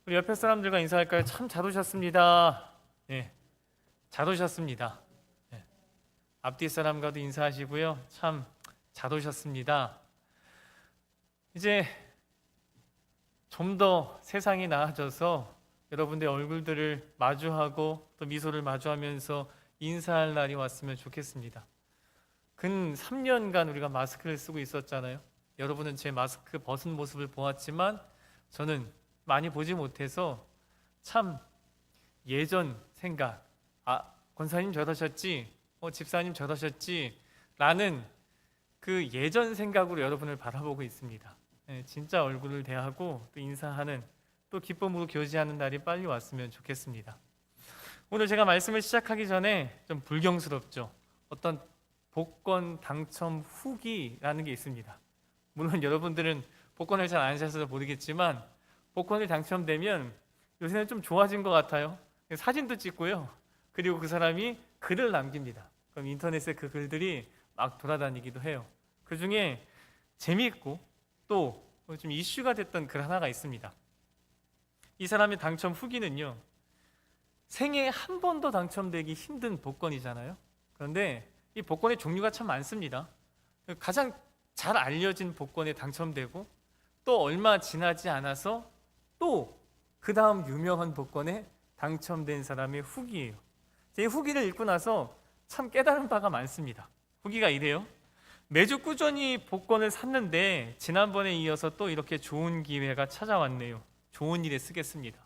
우리 옆에 사람들과 인사할까요? 참 잘 오셨습니다. 예, 잘 오셨습니다. 예, 앞뒤 사람과도 인사하시고요. 참 잘 오셨습니다. 이제 좀 더 세상이 나아져서 여러분들의 얼굴들을 마주하고 또 미소를 마주하면서 인사할 날이 왔으면 좋겠습니다. 근 3년간 우리가 마스크를 쓰고 있었잖아요. 여러분은 제 마스크 벗은 모습을 보았지만 저는 많이 보지 못해서 참 예전 생각, 권사님 저러셨지, 집사님 저러셨지 라는 그 예전 생각으로 여러분을 바라보고 있습니다. 진짜 얼굴을 대하고 또 인사하는, 또 기쁨으로 교제하는 날이 빨리 왔으면 좋겠습니다. 오늘 제가 말씀을 시작하기 전에 좀 불경스럽죠. 어떤 복권 당첨 후기라는 게 있습니다. 물론 여러분들은 복권을 잘 안 사셔서 모르겠지만 복권이 당첨되면 요새는 좀 좋아진 것 같아요. 사진도 찍고요. 그리고 그 사람이 글을 남깁니다. 그럼 인터넷에 그 글들이 막 돌아다니기도 해요. 그 중에 재미있고 또 좀 이슈가 됐던 글 하나가 있습니다. 이 사람의 당첨 후기는요, 생애에 한 번도 당첨되기 힘든 복권이잖아요. 그런데 이 복권의 종류가 참 많습니다. 가장 잘 알려진 복권에 당첨되고 또 얼마 지나지 않아서 또 그 다음 유명한 복권에 당첨된 사람의 후기예요. 이 후기를 읽고 나서 참 깨달은 바가 많습니다. 후기가 이래요. 매주 꾸준히 복권을 샀는데 지난번에 이어서 또 이렇게 좋은 기회가 찾아왔네요. 좋은 일에 쓰겠습니다.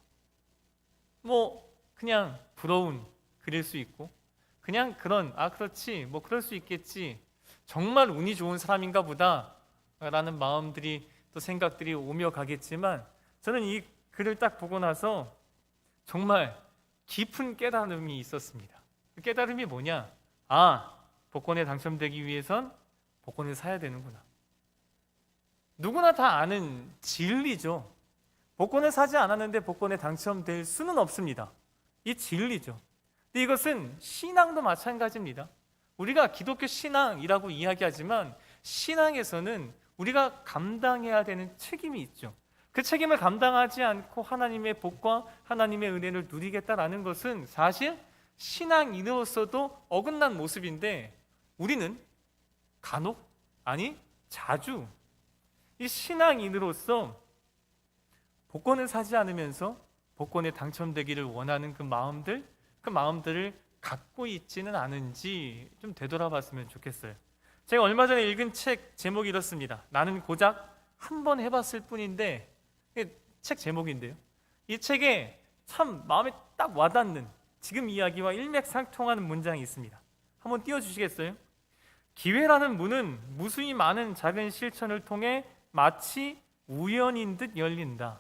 그냥 부러운 글일 수 있고, 그냥 그렇지, 그럴 수 있겠지, 정말 운이 좋은 사람인가 보다 라는 마음들이 또 생각들이 오며 가겠지만, 저는 이 글을 딱 보고 나서 정말 깊은 깨달음이 있었습니다. 그 깨달음이 뭐냐? 복권에 당첨되기 위해선 복권을 사야 되는구나. 누구나 다 아는 진리죠. 복권을 사지 않았는데 복권에 당첨될 수는 없습니다. 이 진리죠. 근데 이것은 신앙도 마찬가지입니다. 우리가 기독교 신앙이라고 이야기하지만 신앙에서는 우리가 감당해야 되는 책임이 있죠. 그 책임을 감당하지 않고 하나님의 복과 하나님의 은혜를 누리겠다라는 것은 사실 신앙인으로서도 어긋난 모습인데, 우리는 자주 이 신앙인으로서 복권을 사지 않으면서 복권에 당첨되기를 원하는 그 마음들을 갖고 있지는 않은지 좀 되돌아봤으면 좋겠어요. 제가 얼마 전에 읽은 책 제목이 이렇습니다. 나는 고작 한 번 해봤을 뿐인데, 책 제목인데요, 이 책에 참 마음에 딱 와닿는 지금 이야기와 일맥상통하는 문장이 있습니다. 한번 띄워주시겠어요? 기회라는 문은 무수히 많은 작은 실천을 통해 마치 우연인 듯 열린다.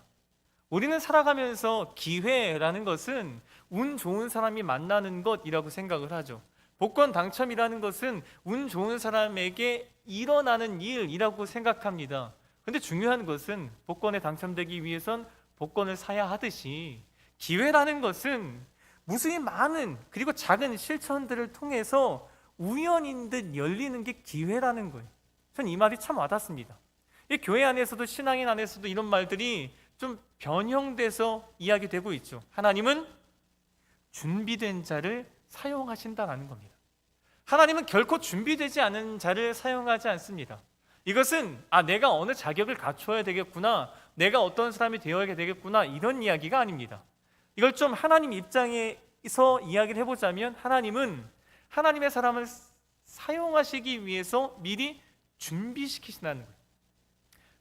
우리는 살아가면서 기회라는 것은 운 좋은 사람이 만나는 것이라고 생각을 하죠. 복권 당첨이라는 것은 운 좋은 사람에게 일어나는 일이라고 생각합니다. 그런데 중요한 것은 복권에 당첨되기 위해선 복권을 사야 하듯이 기회라는 것은 무수히 많은 그리고 작은 실천들을 통해서 우연인 듯 열리는 게 기회라는 거예요. 전 이 말이 참 와닿습니다. 이 교회 안에서도 신앙인 안에서도 이런 말들이 좀 변형돼서 이야기되고 있죠. 하나님은 준비된 자를 사용하신다라는 겁니다. 하나님은 결코 준비되지 않은 자를 사용하지 않습니다. 이것은 내가 어느 자격을 갖춰야 되겠구나, 내가 어떤 사람이 되어야 되겠구나, 이런 이야기가 아닙니다. 이걸 좀 하나님 입장에서 이야기를 해보자면, 하나님은 하나님의 사람을 사용하시기 위해서 미리 준비시키신다는 거예요.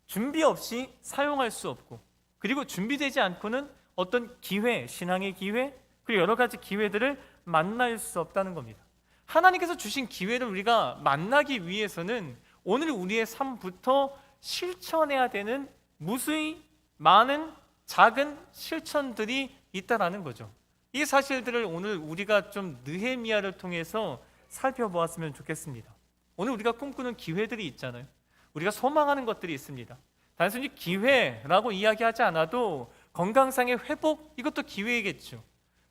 준비 없이 사용할 수 없고, 그리고 준비되지 않고는 어떤 기회, 신앙의 기회, 그리고 여러 가지 기회들을 만날 수 없다는 겁니다. 하나님께서 주신 기회를 우리가 만나기 위해서는 오늘 우리의 삶부터 실천해야 되는 무수히 많은 작은 실천들이 있다라는 거죠. 이 사실들을 오늘 우리가 좀 느헤미야를 통해서 살펴보았으면 좋겠습니다. 오늘 우리가 꿈꾸는 기회들이 있잖아요. 우리가 소망하는 것들이 있습니다. 단순히 기회라고 이야기하지 않아도 건강상의 회복, 이것도 기회이겠죠.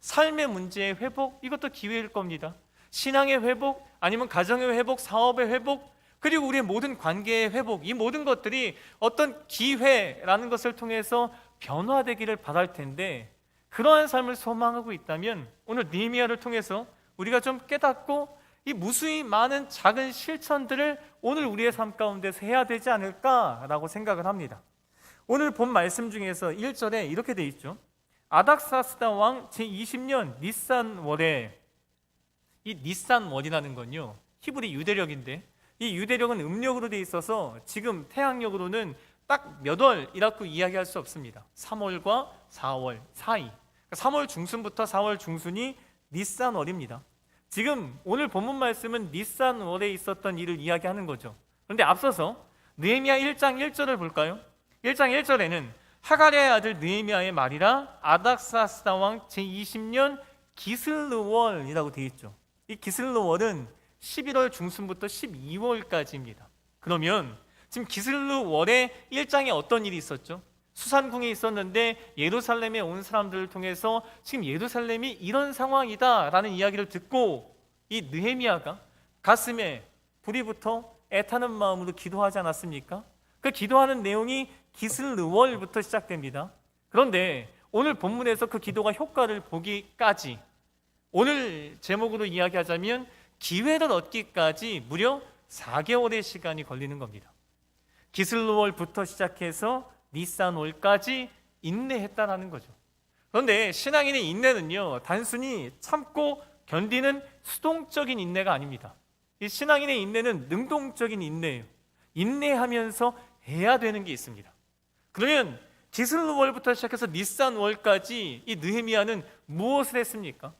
삶의 문제의 회복, 이것도 기회일 겁니다. 신앙의 회복, 아니면 가정의 회복, 사업의 회복, 그리고 우리의 모든 관계의 회복, 이 모든 것들이 어떤 기회라는 것을 통해서 변화되기를 바랄 텐데 그러한 삶을 소망하고 있다면 오늘 느헤미야를 통해서 우리가 좀 깨닫고 이 무수히 많은 작은 실천들을 오늘 우리의 삶 가운데서 해야 되지 않을까라고 생각을 합니다. 오늘 본 말씀 중에서 1절에 이렇게 돼 있죠. 아닥사스다 왕 제20년 니산월에, 이 니산월이라는 건요 히브리 유대력인데, 이 유대력은 음력으로 돼 있어서 지금 태양력으로는 딱 몇 월이라고 이야기할 수 없습니다. 3월과 4월 사이, 3월 중순부터 4월 중순이 니산월입니다. 지금 오늘 본문 말씀은 니산월에 있었던 일을 이야기하는 거죠. 그런데 앞서서 느헤미야 1장 1절을 볼까요? 1장 1절에는 하가랴의 아들 느헤미야의 말이라 아닥사스다 왕 제20년 기슬르월이라고 되어 있죠. 이 기슬르월은 11월 중순부터 12월까지입니다. 그러면 지금 기슬르월에 1장에 어떤 일이 있었죠? 수산궁에 있었는데 예루살렘에 온 사람들을 통해서 지금 예루살렘이 이런 상황이다라는 이야기를 듣고 이 느헤미야가 가슴에 불이 붙어 애타는 마음으로 기도하지 않았습니까? 그 기도하는 내용이 기슬르월부터 시작됩니다. 그런데 오늘 본문에서 그 기도가 효과를 보기까지, 오늘 제목으로 이야기하자면 기회를 얻기까지 무려 4개월의 시간이 걸리는 겁니다. 기슬르월부터 시작해서 니산월까지 인내했다라는 거죠. 그런데 신앙인의 인내는요 단순히 참고 견디는 수동적인 인내가 아닙니다. 이 신앙인의 인내는 능동적인 인내예요. 인내하면서 해야 되는 게 있습니다. 그러면 기슬르월부터 시작해서 니산월까지 이 느헤미야는 무엇을 했습니까?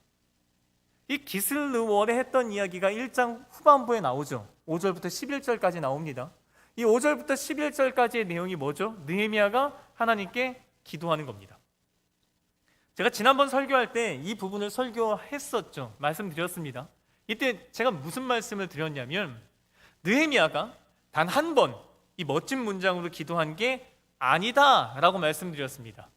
이 기슬르월에 했던 이야기가 1장 후반부에 나오죠. 5절부터 11절까지 나옵니다. 이 5절부터 11절까지의 내용이 뭐죠? 느헤미야가 하나님께 기도하는 겁니다. 제가 지난번 설교할 때 이 부분을 설교했었죠. 말씀드렸습니다. 이때 제가 무슨 말씀을 드렸냐면 느헤미야가 단 한 번 이 멋진 문장으로 기도한 게 아니다 라고 말씀드렸습니다.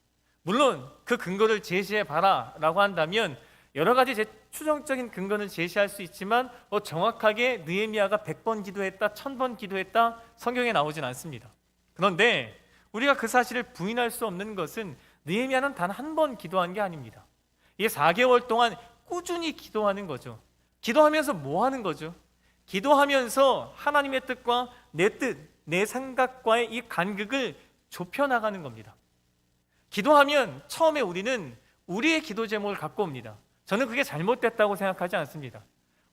물론 그 근거를 제시해봐라 라고 한다면 여러 가지 추정적인 근거는 제시할 수 있지만 정확하게 느헤미야가 100번 기도했다, 1000번 기도했다 성경에 나오진 않습니다. 그런데 우리가 그 사실을 부인할 수 없는 것은 느헤미야는 단 한 번 기도한 게 아닙니다. 이게 4개월 동안 꾸준히 기도하는 거죠. 기도하면서 뭐 하는 거죠? 기도하면서 하나님의 뜻과 내 뜻, 내 생각과의 이 간극을 좁혀나가는 겁니다. 기도하면 처음에 우리는 우리의 기도 제목을 갖고 옵니다. 저는 그게 잘못됐다고 생각하지 않습니다.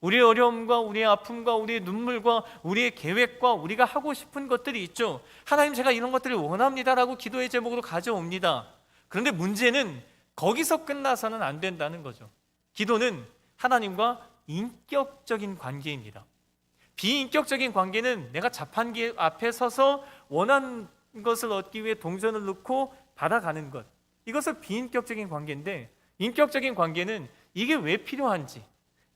우리의 어려움과 우리의 아픔과 우리의 눈물과 우리의 계획과 우리가 하고 싶은 것들이 있죠. 하나님, 제가 이런 것들을 원합니다라고 기도의 제목으로 가져옵니다. 그런데 문제는 거기서 끝나서는 안 된다는 거죠. 기도는 하나님과 인격적인 관계입니다. 비인격적인 관계는 내가 자판기 앞에 서서 원하는 것을 얻기 위해 동전을 넣고 받아가는 것, 이것은 비인격적인 관계인데, 인격적인 관계는 이게 왜 필요한지,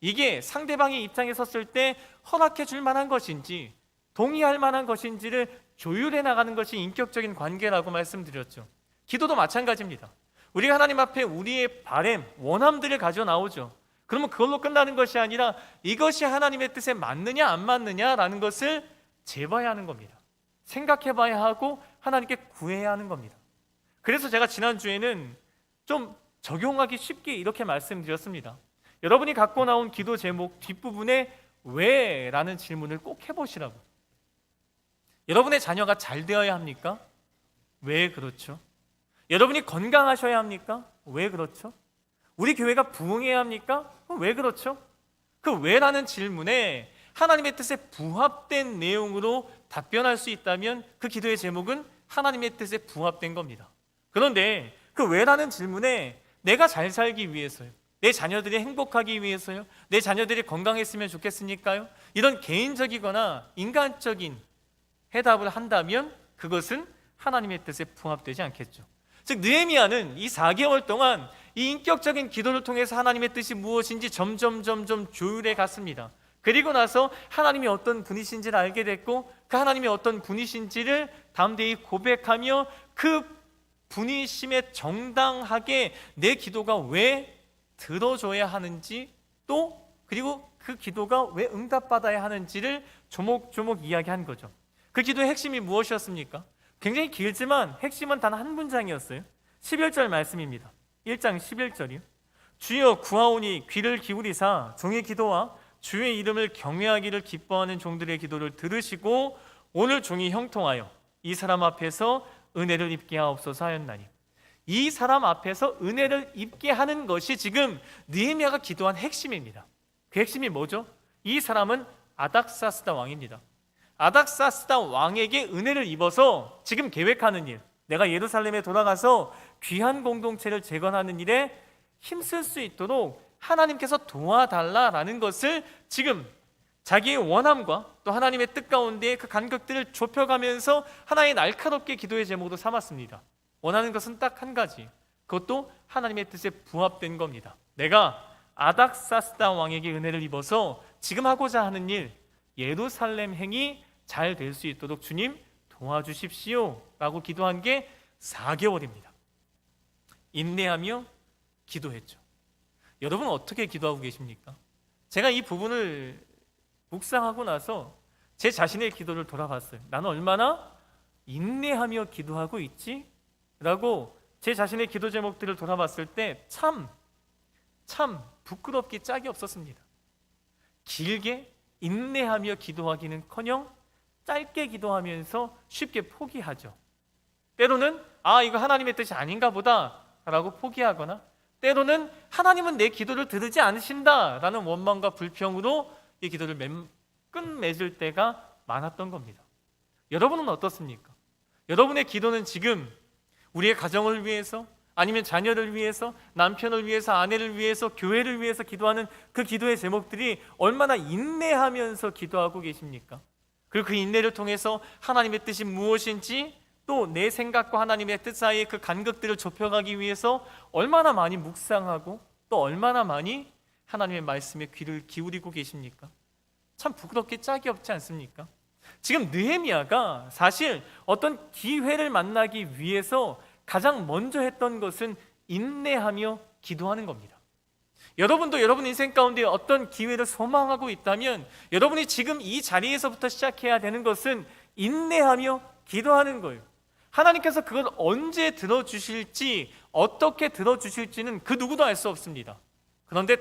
이게 상대방의 입장에 섰을 때 허락해 줄 만한 것인지 동의할 만한 것인지를 조율해 나가는 것이 인격적인 관계라고 말씀드렸죠. 기도도 마찬가지입니다. 우리가 하나님 앞에 우리의 바램, 원함들을 가져 나오죠. 그러면 그걸로 끝나는 것이 아니라 이것이 하나님의 뜻에 맞느냐 안 맞느냐라는 것을 재봐야 하는 겁니다. 생각해 봐야 하고 하나님께 구해야 하는 겁니다. 그래서 제가 지난주에는 좀 적용하기 쉽게 이렇게 말씀드렸습니다. 여러분이 갖고 나온 기도 제목 뒷부분에 왜? 라는 질문을 꼭 해보시라고. 여러분의 자녀가 잘 되어야 합니까? 왜 그렇죠? 여러분이 건강하셔야 합니까? 왜 그렇죠? 우리 교회가 부흥해야 합니까? 왜 그렇죠? 그 왜라는 질문에 하나님의 뜻에 부합된 내용으로 답변할 수 있다면 그 기도의 제목은 하나님의 뜻에 부합된 겁니다. 그런데 그 왜라는 질문에 내가 잘 살기 위해서요, 내 자녀들이 행복하기 위해서요, 내 자녀들이 건강했으면 좋겠으니까요, 이런 개인적이거나 인간적인 해답을 한다면 그것은 하나님의 뜻에 부합되지 않겠죠. 즉 느헤미야는 이 4개월 동안 이 인격적인 기도를 통해서 하나님의 뜻이 무엇인지 점점 조율해 갔습니다. 그리고 나서 하나님이 어떤 분이신지를 알게 됐고, 그 하나님이 어떤 분이신지를 담대히 고백하며 그 분이심에 정당하게 내 기도가 왜 들어줘야 하는지, 또 그리고 그 기도가 왜 응답받아야 하는지를 조목조목 이야기한 거죠. 그 기도의 핵심이 무엇이었습니까? 굉장히 길지만 핵심은 단 한 문장이었어요. 11절 말씀입니다. 1장 11절이요. 주여 구하오니 귀를 기울이사 종의 기도와 주의 이름을 경외하기를 기뻐하는 종들의 기도를 들으시고 오늘 종이 형통하여 이 사람 앞에서 은혜를 입게 하옵소서 하였나니, 이 사람 앞에서 은혜를 입게 하는 것이 지금 느헤미야가 기도한 핵심입니다. 그 핵심이 뭐죠? 이 사람은 아닥사스다 왕입니다. 아닥사스다 왕에게 은혜를 입어서 지금 계획하는 일, 내가 예루살렘에 돌아가서 귀한 공동체를 재건하는 일에 힘쓸 수 있도록 하나님께서 도와달라라는 것을 지금 자기의 원함과 또 하나님의 뜻 가운데 그 간격들을 좁혀가면서 하나의 날카롭게 기도의 제목으로 삼았습니다. 원하는 것은 딱 한 가지, 그것도 하나님의 뜻에 부합된 겁니다. 내가 아닥사스다 왕에게 은혜를 입어서 지금 하고자 하는 일, 예루살렘 행이 잘 될 수 있도록 주님 도와주십시오 라고 기도한 게 4개월입니다. 인내하며 기도했죠. 여러분 어떻게 기도하고 계십니까? 제가 이 부분을 묵상하고 나서 제 자신의 기도를 돌아봤어요. 나는 얼마나 인내하며 기도하고 있지? 라고 제 자신의 기도 제목들을 돌아봤을 때 참 부끄럽기 짝이 없었습니다. 길게 인내하며 기도하기는커녕 짧게 기도하면서 쉽게 포기하죠. 때로는 이거 하나님의 뜻이 아닌가 보다 라고 포기하거나, 때로는 하나님은 내 기도를 들으지 않으신다라는 원망과 불평으로 이 기도를 끝맺을 때가 많았던 겁니다. 여러분은 어떻습니까? 여러분의 기도는 지금 우리의 가정을 위해서, 아니면 자녀를 위해서, 남편을 위해서, 아내를 위해서, 교회를 위해서 기도하는 그 기도의 제목들이 얼마나 인내하면서 기도하고 계십니까? 그리고 그 인내를 통해서 하나님의 뜻이 무엇인지, 또 내 생각과 하나님의 뜻 사이의 그 간격들을 좁혀가기 위해서 얼마나 많이 묵상하고 또 얼마나 많이 하나님의 말씀에 귀를 기울이고 계십니까? 참 부끄럽게 짝이 없지 않습니까? 지금 느헤미야가 사실 어떤 기회를 만나기 위해서 가장 먼저 했던 것은 인내하며 기도하는 겁니다. 여러분도 여러분 인생 가운데 어떤 기회를 소망하고 있다면 여러분이 지금 이 자리에서부터 시작해야 되는 것은 인내하며 기도하는 거예요. 하나님께서 그걸 언제 들어주실지, 어떻게 들어주실지는 그 누구도 알 수 없습니다. 그런데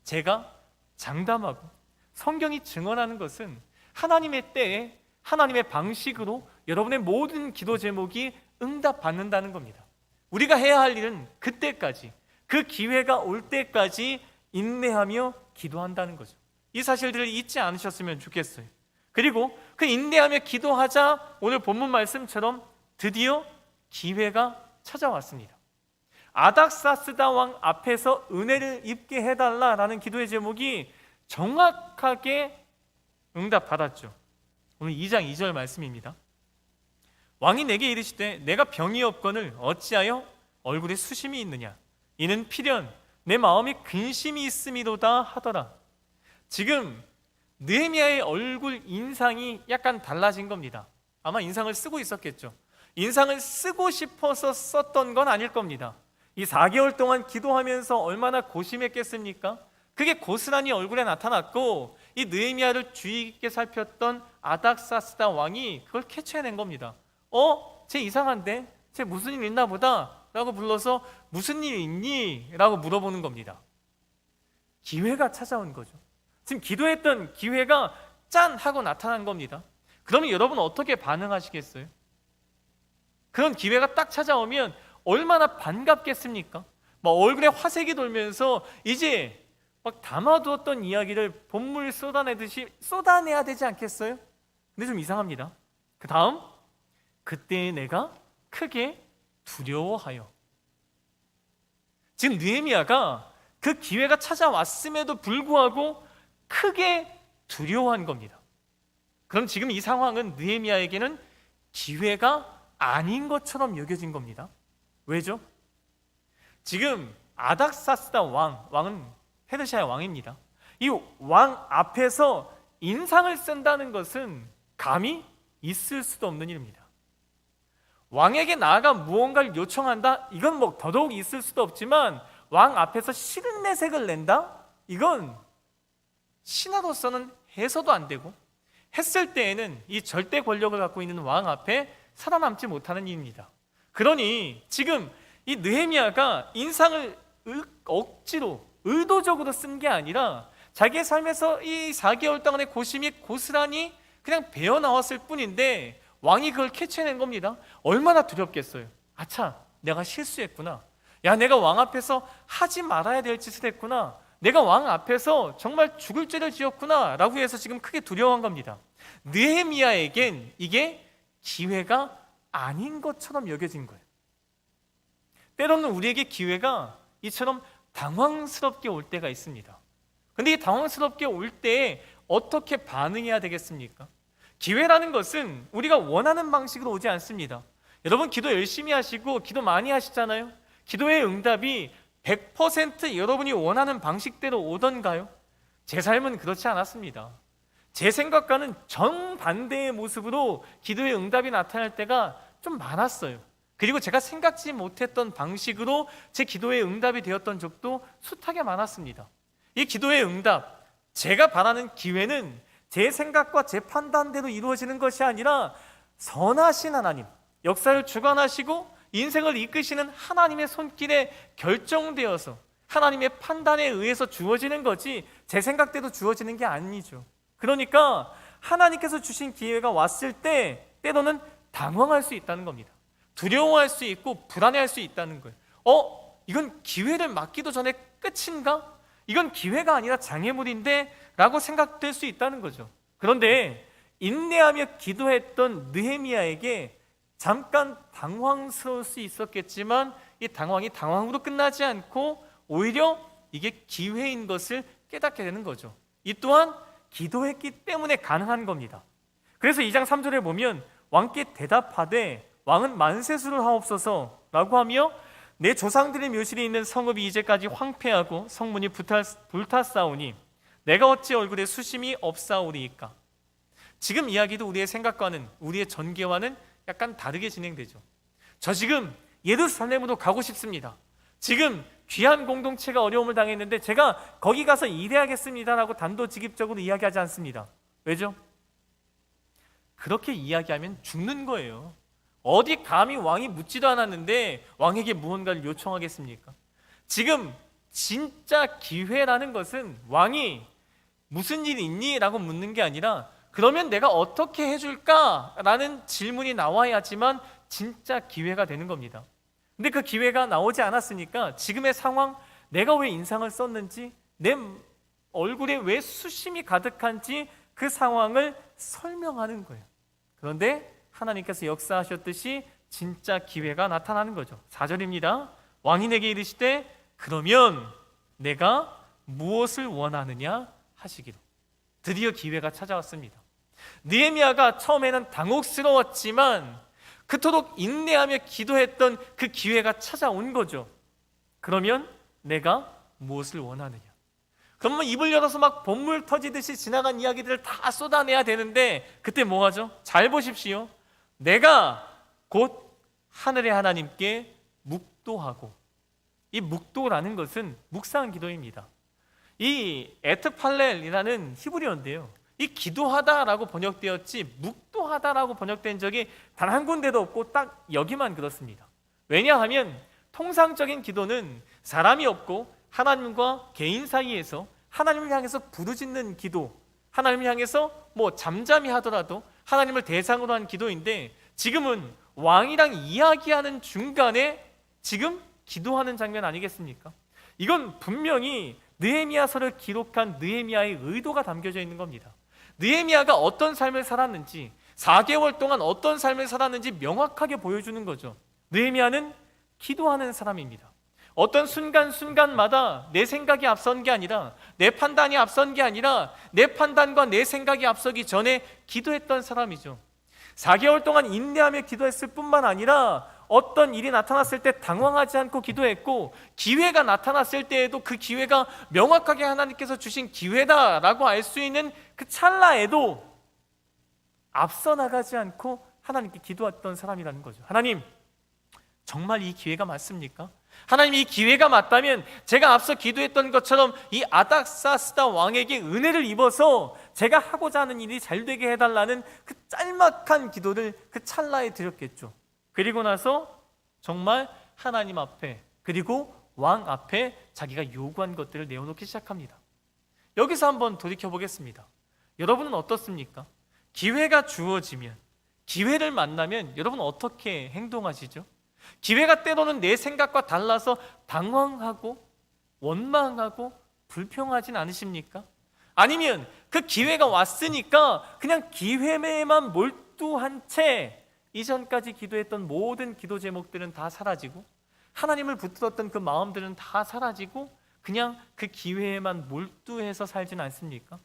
제가 장담하고 성경이 증언하는 것은 하나님의 때에 하나님의 방식으로 여러분의 모든 기도 제목이 응답받는다는 겁니다. 우리가 해야 할 일은 그때까지, 그 기회가 올 때까지 인내하며 기도한다는 거죠. 이 사실들을 잊지 않으셨으면 좋겠어요. 그리고 그 인내하며 기도하자 오늘 본문 말씀처럼 드디어 기회가 찾아왔습니다. 아닥사스다 왕 앞에서 은혜를 입게 해달라라는 기도의 제목이 정확하게 응답받았죠. 오늘 2장 2절 말씀입니다. 왕이 내게 이르시되 내가 병이 없거늘 어찌하여 얼굴에 수심이 있느냐, 이는 필연 내 마음이 근심이 있음이로다 하더라. 지금 느헤미야의 얼굴 인상이 약간 달라진 겁니다. 아마 인상을 쓰고 있었겠죠. 인상을 쓰고 싶어서 썼던 건 아닐 겁니다. 이 4개월 동안 기도하면서 얼마나 고심했겠습니까? 그게 고스란히 얼굴에 나타났고, 이 느헤미야를 주의 깊게 살폈던 아닥사스다 왕이 그걸 캐치해낸 겁니다. 쟤 이상한데? 쟤 무슨 일 있나 보다 라고 불러서 무슨 일 있니? 라고 물어보는 겁니다. 기회가 찾아온 거죠. 지금 기도했던 기회가 짠! 하고 나타난 겁니다. 그러면 여러분 어떻게 반응하시겠어요? 그런 기회가 딱 찾아오면 얼마나 반갑겠습니까? 막 얼굴에 화색이 돌면서 이제 막 담아두었던 이야기를 본물 쏟아내듯이 쏟아내야 되지 않겠어요? 근데 좀 이상합니다. 그 다음, 그때 내가 크게 두려워하여. 지금 느헤미야가 그 기회가 찾아왔음에도 불구하고 크게 두려워한 겁니다. 그럼 지금 이 상황은 느헤미야에게는 기회가 아닌 것처럼 여겨진 겁니다. 왜죠? 지금 아닥사스다 왕은 페르시아의 왕입니다. 이 왕 앞에서 인상을 쓴다는 것은 감히 있을 수도 없는 일입니다. 왕에게 나아가 무언가를 요청한다? 이건 뭐 더더욱 있을 수도 없지만 왕 앞에서 싫은 내색을 낸다? 이건 신하로서는 해서도 안 되고, 했을 때에는 이 절대 권력을 갖고 있는 왕 앞에 살아남지 못하는 일입니다. 그러니 지금 이 느헤미야가 인상을 억지로 의도적으로 쓴 게 아니라 자기의 삶에서 이 4개월 동안의 고심이 고스란히 그냥 배어 나왔을 뿐인데 왕이 그걸 캐치해낸 겁니다. 얼마나 두렵겠어요. 아차, 내가 실수했구나. 야, 내가 왕 앞에서 하지 말아야 될 짓을 했구나. 내가 왕 앞에서 정말 죽을 죄를 지었구나 라고 해서 지금 크게 두려워한 겁니다. 느헤미야에겐 이게 기회가 아닌 것처럼 여겨진 거예요. 때로는 우리에게 기회가 이처럼 당황스럽게 올 때가 있습니다. 근데 이 당황스럽게 올 때에 어떻게 반응해야 되겠습니까? 기회라는 것은 우리가 원하는 방식으로 오지 않습니다. 여러분 기도 열심히 하시고 기도 많이 하시잖아요. 기도의 응답이 100% 여러분이 원하는 방식대로 오던가요? 제 삶은 그렇지 않았습니다. 제 생각과는 정반대의 모습으로 기도의 응답이 나타날 때가 좀 많았어요. 그리고 제가 생각지 못했던 방식으로 제 기도의 응답이 되었던 적도 숱하게 많았습니다. 이 기도의 응답, 제가 바라는 기회는 제 생각과 제 판단대로 이루어지는 것이 아니라 선하신 하나님, 역사를 주관하시고 인생을 이끄시는 하나님의 손길에 결정되어서 하나님의 판단에 의해서 주어지는 거지 제 생각대로 주어지는 게 아니죠. 그러니까 하나님께서 주신 기회가 왔을 때 때로는 당황할 수 있다는 겁니다. 두려워할 수 있고 불안해할 수 있다는 거예요. 이건 기회를 맞기도 전에 끝인가? 이건 기회가 아니라 장애물인데? 라고 생각될 수 있다는 거죠. 그런데 인내하며 기도했던 느헤미야에게 잠깐 당황스러울 수 있었겠지만 이 당황이 당황으로 끝나지 않고 오히려 이게 기회인 것을 깨닫게 되는 거죠. 이 또한 기도했기 때문에 가능한 겁니다. 그래서 2장 3절에 보면 왕께 대답하되 왕은 만세수를 하옵소서 라고 하며 내 조상들의 묘실이 있는 성읍이 이제까지 황폐하고 성문이 불탔사오니 내가 어찌 얼굴에 수심이 없사오리이까. 지금 이야기도 우리의 생각과는 우리의 전개와는 약간 다르게 진행되죠. 저 지금 예루살렘으로 가고 싶습니다. 지금 귀한 공동체가 어려움을 당했는데 제가 거기 가서 일해야겠습니다라고 단도직입적으로 이야기하지 않습니다. 왜죠? 그렇게 이야기하면 죽는 거예요. 어디 감히 왕이 묻지도 않았는데 왕에게 무언가를 요청하겠습니까? 지금 진짜 기회라는 것은 왕이 무슨 일이 있니? 라고 묻는 게 아니라 그러면 내가 어떻게 해줄까? 라는 질문이 나와야지만 진짜 기회가 되는 겁니다. 근데 그 기회가 나오지 않았으니까 지금의 상황, 내가 왜 인상을 썼는지, 내 얼굴에 왜 수심이 가득한지 그 상황을 설명하는 거예요. 그런데 하나님께서 역사하셨듯이 진짜 기회가 나타나는 거죠. 4절입니다. 왕이 내게 이르시되 그러면 내가 무엇을 원하느냐 하시기로. 드디어 기회가 찾아왔습니다. 느헤미야가 처음에는 당혹스러웠지만 그토록 인내하며 기도했던 그 기회가 찾아온 거죠. 그러면 내가 무엇을 원하느냐. 그러면 입을 열어서 막 본물 터지듯이 지나간 이야기들을 다 쏟아내야 되는데 그때 뭐 하죠? 잘 보십시오. 내가 곧 하늘의 하나님께 묵도하고, 이 묵도라는 것은 묵상 기도입니다. 이 에트팔렐이라는 히브리어인데요, 이 기도하다라고 번역되었지 묵도하다라고 번역된 적이 단 한 군데도 없고 딱 여기만 그렇습니다. 왜냐하면 통상적인 기도는 사람이 없고 하나님과 개인 사이에서 하나님을 향해서 부르짖는 기도, 하나님을 향해서 뭐 잠잠히 하더라도 하나님을 대상으로 한 기도인데 지금은 왕이랑 이야기하는 중간에 지금 기도하는 장면 아니겠습니까? 이건 분명히 느헤미야서를 기록한 느헤미야의 의도가 담겨져 있는 겁니다. 느헤미야가 어떤 삶을 살았는지, 4개월 동안 어떤 삶을 살았는지 명확하게 보여주는 거죠. 느헤미야는 기도하는 사람입니다. 어떤 순간순간마다 내 생각이 앞선 게 아니라, 내 판단이 앞선 게 아니라 내 판단과 내 생각이 앞서기 전에 기도했던 사람이죠. 4개월 동안 인내하며 기도했을 뿐만 아니라 어떤 일이 나타났을 때 당황하지 않고 기도했고, 기회가 나타났을 때에도 그 기회가 명확하게 하나님께서 주신 기회다라고 알 수 있는 그 찰나에도 앞서 나가지 않고 하나님께 기도했던 사람이라는 거죠. 하나님, 정말 이 기회가 맞습니까? 하나님, 이 기회가 맞다면 제가 앞서 기도했던 것처럼 이 아닥사스다 왕에게 은혜를 입어서 제가 하고자 하는 일이 잘 되게 해달라는 그 짤막한 기도를 그 찰나에 드렸겠죠. 그리고 나서 정말 하나님 앞에 그리고 왕 앞에 자기가 요구한 것들을 내어놓기 시작합니다. 여기서 한번 돌이켜보겠습니다. 여러분은 어떻습니까? 기회가 주어지면, 기회를 만나면 여러분 어떻게 행동하시죠? 기회가 때로는 내 생각과 달라서 당황하고 원망하고 불평하진 않으십니까? 아니면 그 기회가 왔으니까 그냥 기회에만 몰두한 채 이전까지 기도했던 모든 기도 제목들은 다 사라지고 하나님을 붙들었던 그 마음들은 다 사라지고 그냥 그 기회에만 몰두해서 살진 않습니까?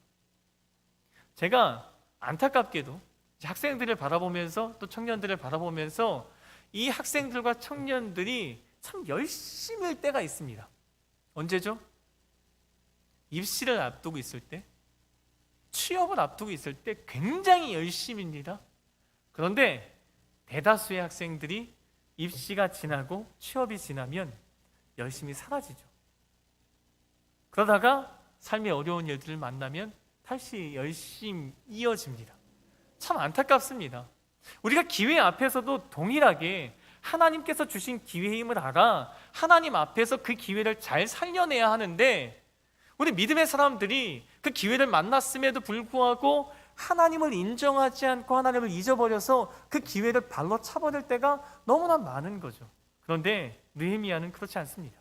제가 안타깝게도 학생들을 바라보면서 또 청년들을 바라보면서 이 학생들과 청년들이 참 열심일 때가 있습니다. 언제죠? 입시를 앞두고 있을 때, 취업을 앞두고 있을 때 굉장히 열심입니다. 그런데 대다수의 학생들이 입시가 지나고 취업이 지나면 열심히 사라지죠. 그러다가 삶의 어려운 일들을 만나면 다시 열심히 이어집니다. 참 안타깝습니다. 우리가 기회 앞에서도 동일하게 하나님께서 주신 기회임을 알아 하나님 앞에서 그 기회를 잘 살려내야 하는데 우리 믿음의 사람들이 그 기회를 만났음에도 불구하고 하나님을 인정하지 않고 하나님을 잊어버려서 그 기회를 발로 차버릴 때가 너무나 많은 거죠. 그런데 느헤미야는 그렇지 않습니다.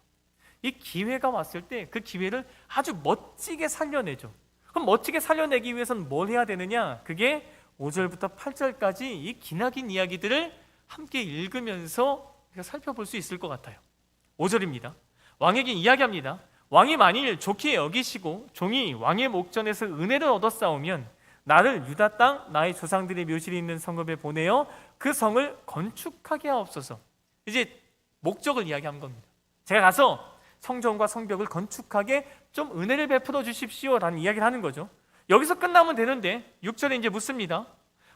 이 기회가 왔을 때 그 기회를 아주 멋지게 살려내죠. 그럼 멋지게 살려내기 위해서는 뭘 해야 되느냐? 그게 5절부터 8절까지 이 기나긴 이야기들을 함께 읽으면서 우리가 살펴볼 수 있을 것 같아요. 5절입니다. 왕에게 이야기합니다. 왕이 만일 좋게 여기시고 종이 왕의 목전에서 은혜를 얻었사오면 나를 유다 땅 나의 조상들의 묘실이 있는 성읍에 보내어 그 성을 건축하게 하옵소서. 이제 목적을 이야기한 겁니다. 제가 가서 성전과 성벽을 건축하게 좀 은혜를 베풀어 주십시오라는 이야기를 하는 거죠. 여기서 끝나면 되는데 6절에 이제 묻습니다.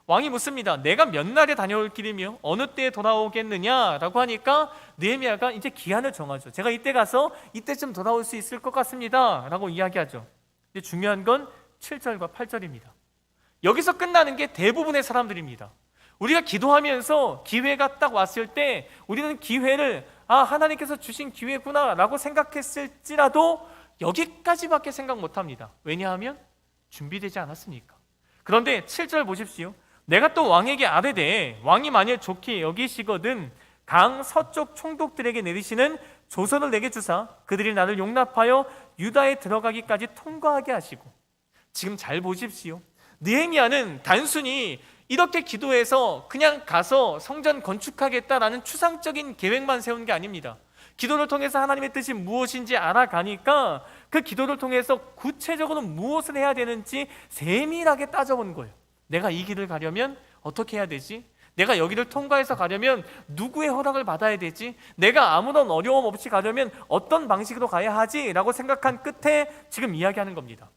왕이 묻습니다. 내가 몇 날에 다녀올 길이며 어느 때에 돌아오겠느냐라고 하니까 느헤미야가 이제 기한을 정하죠. 제가 이때 가서 이때쯤 돌아올 수 있을 것 같습니다 라고 이야기하죠. 근데 중요한 건 7절과 8절입니다. 여기서 끝나는 게 대부분의 사람들입니다. 우리가 기도하면서 기회가 딱 왔을 때 우리는 기회를 하나님께서 주신 기회구나 라고 생각했을지라도 여기까지밖에 생각 못합니다. 왜냐하면 준비되지 않았으니까. 그런데 7절 보십시오. 내가 또 왕에게 아뢰되 왕이 만일 좋게 여기시거든 강 서쪽 총독들에게 내리시는 조서를 내게 주사 그들이 나를 용납하여 유다에 들어가기까지 통과하게 하시고. 지금 잘 보십시오. 느헤미야는 단순히 이렇게 기도해서 그냥 가서 성전 건축하겠다라는 추상적인 계획만 세운 게 아닙니다. 기도를 통해서 하나님의 뜻이 무엇인지 알아가니까 그 기도를 통해서 구체적으로 무엇을 해야 되는지 세밀하게 따져본 거예요. 내가 이 길을 가려면 어떻게 해야 되지? 내가 여기를 통과해서 가려면 누구의 허락을 받아야 되지? 내가 아무런 어려움 없이 가려면 어떤 방식으로 가야 하지? 라고 생각한 끝에 지금 이야기하는 겁니다.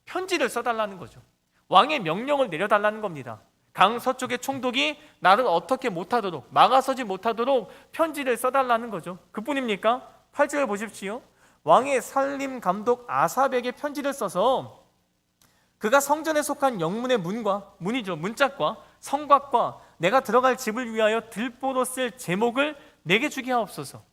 편지를 써달라는 거죠. 왕의 명령을 내려달라는 겁니다. 강 서쪽의 총독이 나를 어떻게 못하도록 막아서지 못하도록 편지를 써달라는 거죠. 그뿐입니까? 8절 보십시오. 왕의 살림 감독 아삽에게 편지를 써서 그가 성전에 속한 영문의 문짝과 성곽과 내가 들어갈 집을 위하여 들보로 쓸 제목을 내게 주게 하옵소서.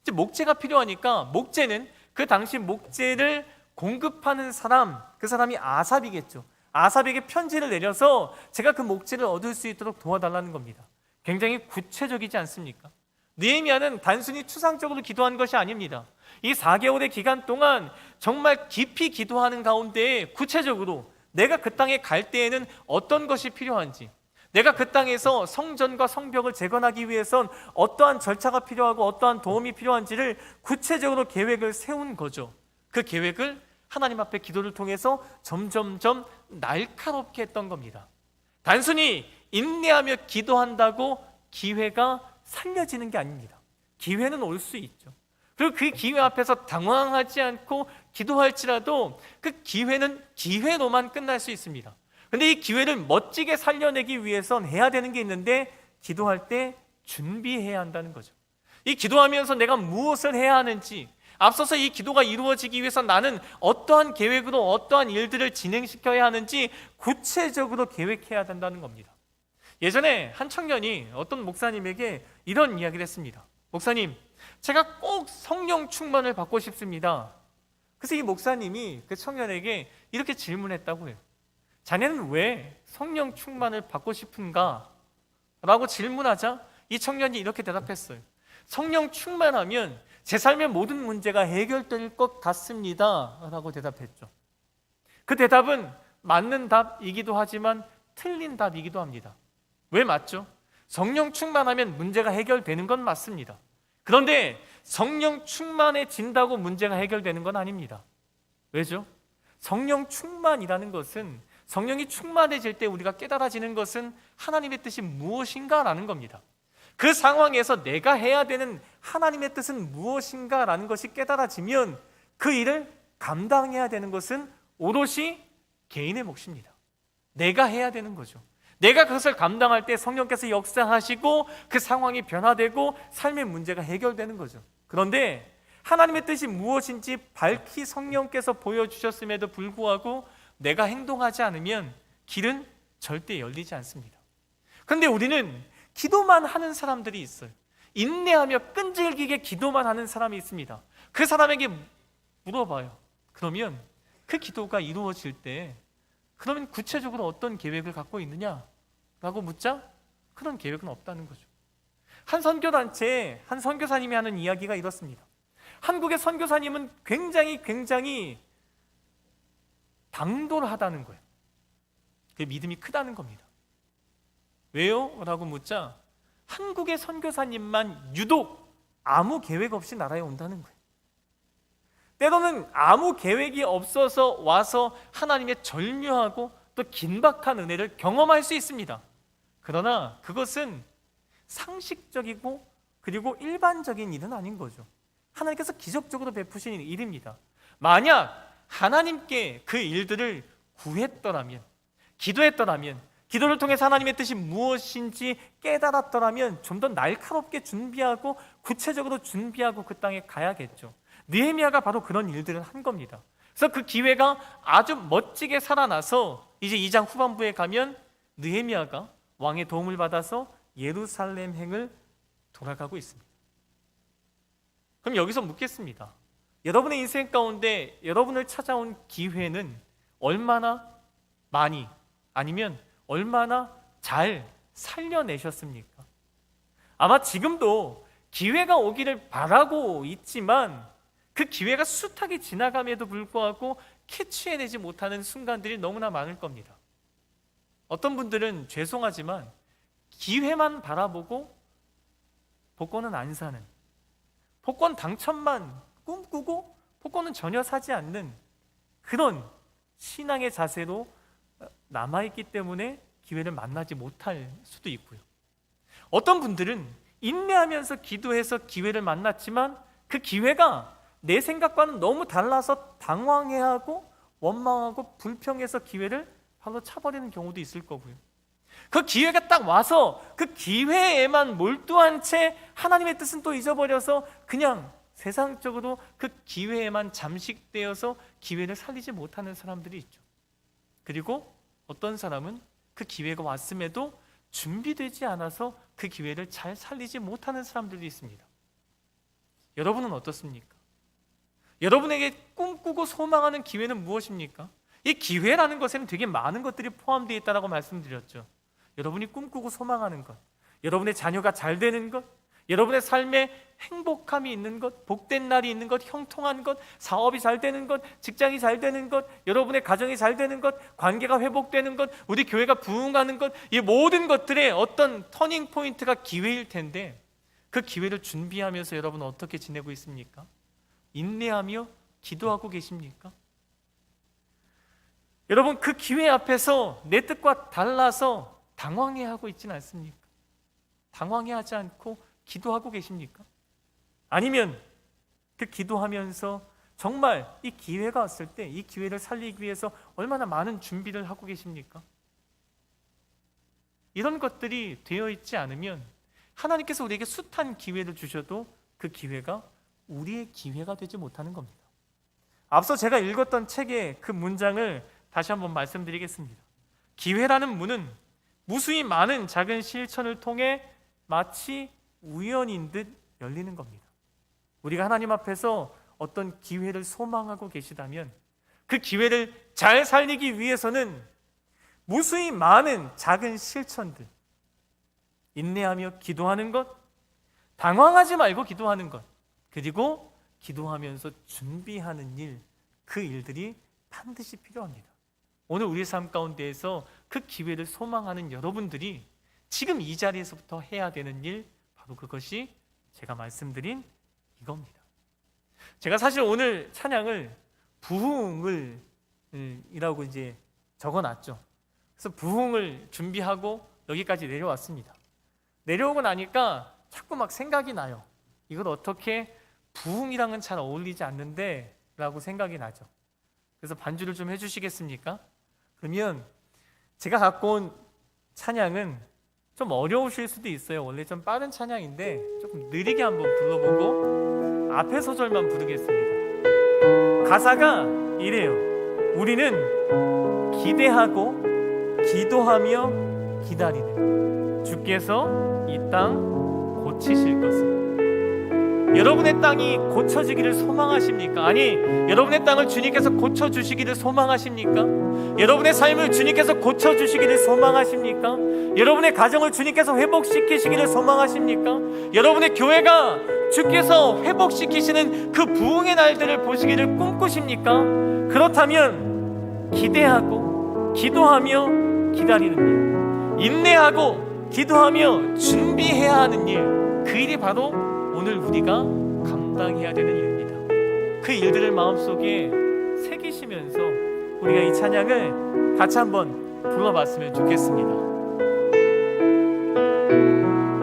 이제 목재가 필요하니까 목재는 그 당시 목재를 공급하는 사람, 그 사람이 아삽이겠죠. 아삽에게 편지를 내려서 제가 그 목재를 얻을 수 있도록 도와달라는 겁니다. 굉장히 구체적이지 않습니까? 느헤미야는 단순히 추상적으로 기도한 것이 아닙니다. 이 4개월의 기간 동안 정말 깊이 기도하는 가운데 구체적으로 내가 그 땅에 갈 때에는 어떤 것이 필요한지, 내가 그 땅에서 성전과 성벽을 재건하기 위해선 어떠한 절차가 필요하고 어떠한 도움이 필요한지를 구체적으로 계획을 세운 거죠. 그 계획을 하나님 앞에 기도를 통해서 점점점 날카롭게 했던 겁니다. 단순히 인내하며 기도한다고 기회가 살려지는 게 아닙니다. 기회는 올 수 있죠. 그리고 그 기회 앞에서 당황하지 않고 기도할지라도 그 기회는 기회로만 끝날 수 있습니다. 그런데 이 기회를 멋지게 살려내기 위해선 해야 되는 게 있는데 기도할 때 준비해야 한다는 거죠. 이 기도하면서 내가 무엇을 해야 하는지, 앞서서 이 기도가 이루어지기 위해서 나는 어떠한 계획으로 어떠한 일들을 진행시켜야 하는지 구체적으로 계획해야 된다는 겁니다. 예전에 한 청년이 어떤 목사님에게 이런 이야기를 했습니다. 목사님, 제가 꼭 성령 충만을 받고 싶습니다. 그래서 이 목사님이 그 청년에게 이렇게 질문했다고 해요. 자네는 왜 성령 충만을 받고 싶은가? 라고 질문하자 이 청년이 이렇게 대답했어요. 성령 충만하면 제 삶의 모든 문제가 해결될 것 같습니다. 라고 대답했죠. 그 대답은 맞는 답이기도 하지만 틀린 답이기도 합니다. 왜 맞죠? 성령 충만하면 문제가 해결되는 건 맞습니다. 그런데 성령 충만해진다고 문제가 해결되는 건 아닙니다. 왜죠? 성령 충만이라는 것은, 성령이 충만해질 때 우리가 깨달아지는 것은 하나님의 뜻이 무엇인가라는 겁니다. 그 상황에서 내가 해야 되는 하나님의 뜻은 무엇인가라는 것이 깨달아지면 그 일을 감당해야 되는 것은 오롯이 개인의 몫입니다. 내가 해야 되는 거죠. 내가 그것을 감당할 때 성령께서 역사하시고 그 상황이 변화되고 삶의 문제가 해결되는 거죠. 그런데 하나님의 뜻이 무엇인지 밝히 성령께서 보여주셨음에도 불구하고 내가 행동하지 않으면 길은 절대 열리지 않습니다. 그런데 우리는 기도만 하는 사람들이 있어요. 인내하며 끈질기게 기도만 하는 사람이 있습니다. 그 사람에게 물어봐요. 그러면 그 기도가 이루어질 때 그러면 구체적으로 어떤 계획을 갖고 있느냐? 라고 묻자 그런 계획은 없다는 거죠. 한 선교단체에 한 선교사님이 하는 이야기가 이렇습니다. 한국의 선교사님은 굉장히 당돌하다는 거예요. 그 믿음이 크다는 겁니다. 왜요? 라고 묻자 한국의 선교사님만 유독 아무 계획 없이 나라에 온다는 거예요. 때로는 아무 계획이 없어서 와서 하나님의 절묘하고 또 긴박한 은혜를 경험할 수 있습니다. 그러나 그것은 상식적이고 그리고 일반적인 일은 아닌 거죠. 하나님께서 기적적으로 베푸신 일입니다. 만약 하나님께 그 일들을 구했더라면, 기도했더라면, 기도를 통해서 하나님의 뜻이 무엇인지 깨달았더라면 좀 더 날카롭게 준비하고 구체적으로 준비하고 그 땅에 가야겠죠. 느헤미야가 바로 그런 일들을 한 겁니다. 그래서 그 기회가 아주 멋지게 살아나서 이제 2장 후반부에 가면 느헤미야가 왕의 도움을 받아서 예루살렘 행을 돌아가고 있습니다. 그럼 여기서 묻겠습니다. 여러분의 인생 가운데 여러분을 찾아온 기회는 얼마나 많이 아니면 얼마나 잘 살려내셨습니까? 아마 지금도 기회가 오기를 바라고 있지만 그 기회가 숱하게 지나감에도 불구하고 캐치해내지 못하는 순간들이 너무나 많을 겁니다. 어떤 분들은 죄송하지만 기회만 바라보고 복권은 안 사는, 복권 당첨만 꿈꾸고 복권은 전혀 사지 않는 그런 신앙의 자세로 남아있기 때문에 기회를 만나지 못할 수도 있고요. 어떤 분들은 인내하면서 기도해서 기회를 만났지만 그 기회가 내 생각과는 너무 달라서 당황해하고 원망하고 불평해서 기회를 발로 차버리는 경우도 있을 거고요. 그 기회가 딱 와서 그 기회에만 몰두한 채 하나님의 뜻은 또 잊어버려서 그냥 세상적으로 그 기회에만 잠식되어서 기회를 살리지 못하는 사람들이 있죠. 그리고 어떤 사람은 그 기회가 왔음에도 준비되지 않아서 그 기회를 잘 살리지 못하는 사람들도 있습니다. 여러분은 어떻습니까? 여러분에게 꿈꾸고 소망하는 기회는 무엇입니까? 이 기회라는 것에는 되게 많은 것들이 포함되어 있다고 말씀드렸죠. 여러분이 꿈꾸고 소망하는 것, 여러분의 자녀가 잘 되는 것, 여러분의 삶에 행복함이 있는 것, 복된 날이 있는 것, 형통한 것, 사업이 잘 되는 것, 직장이 잘 되는 것, 여러분의 가정이 잘 되는 것, 관계가 회복되는 것, 우리 교회가 부흥하는 것, 이 모든 것들의 어떤 터닝 포인트가 기회일 텐데 그 기회를 준비하면서 여러분은 어떻게 지내고 있습니까? 인내하며 기도하고 계십니까? 여러분 그 기회 앞에서 내 뜻과 달라서 당황해하고 있지는 않습니까? 당황해하지 않고 기도하고 계십니까? 아니면 그 기도하면서 정말 이 기회가 왔을 때 이 기회를 살리기 위해서 얼마나 많은 준비를 하고 계십니까? 이런 것들이 되어 있지 않으면 하나님께서 우리에게 숱한 기회를 주셔도 그 기회가 우리의 기회가 되지 못하는 겁니다. 앞서 제가 읽었던 책의 그 문장을 다시 한번 말씀드리겠습니다. 기회라는 문은 무수히 많은 작은 실천을 통해 마치 우연인 듯 열리는 겁니다. 우리가 하나님 앞에서 어떤 기회를 소망하고 계시다면 그 기회를 잘 살리기 위해서는 무수히 많은 작은 실천들, 인내하며 기도하는 것, 당황하지 말고 기도하는 것, 그리고 기도하면서 준비하는 일, 그 일들이 반드시 필요합니다. 오늘 우리 삶 가운데에서 그 기회를 소망하는 여러분들이 지금 이 자리에서부터 해야 되는 일, 바로 그것이 제가 말씀드린 이겁니다. 제가 사실 오늘 찬양을 부흥을 이라고 이제 적어놨죠. 그래서 부흥을 준비하고 여기까지 내려왔습니다. 내려오고 나니까 자꾸 막 생각이 나요. 이걸 어떻게 부흥이랑은 잘 어울리지 않는데 라고 생각이 나죠. 그래서 반주를 좀 해주시겠습니까? 그러면 제가 갖고 온 찬양은 좀 어려우실 수도 있어요. 원래 좀 빠른 찬양인데 조금 느리게 한번 불러보고 앞에 소절만 부르겠습니다. 가사가 이래요. 우리는 기대하고 기도하며 기다리는 주께서 이 땅 고치실 것을. 여러분의 땅이 고쳐지기를 소망하십니까? 아니, 여러분의 땅을 주님께서 고쳐주시기를 소망하십니까? 여러분의 삶을 주님께서 고쳐주시기를 소망하십니까? 여러분의 가정을 주님께서 회복시키시기를 소망하십니까? 여러분의 교회가 주께서 회복시키시는 그 부흥의 날들을 보시기를 꿈꾸십니까? 그렇다면 기대하고 기도하며 기다리는 일, 인내하고 기도하며 준비해야 하는 일, 그 일이 바로 오늘 우리가 감당해야 되는 일입니다. 그 일들을 마음속에 새기시면서 우리가 이 찬양을 같이 한번 불러봤으면 좋겠습니다.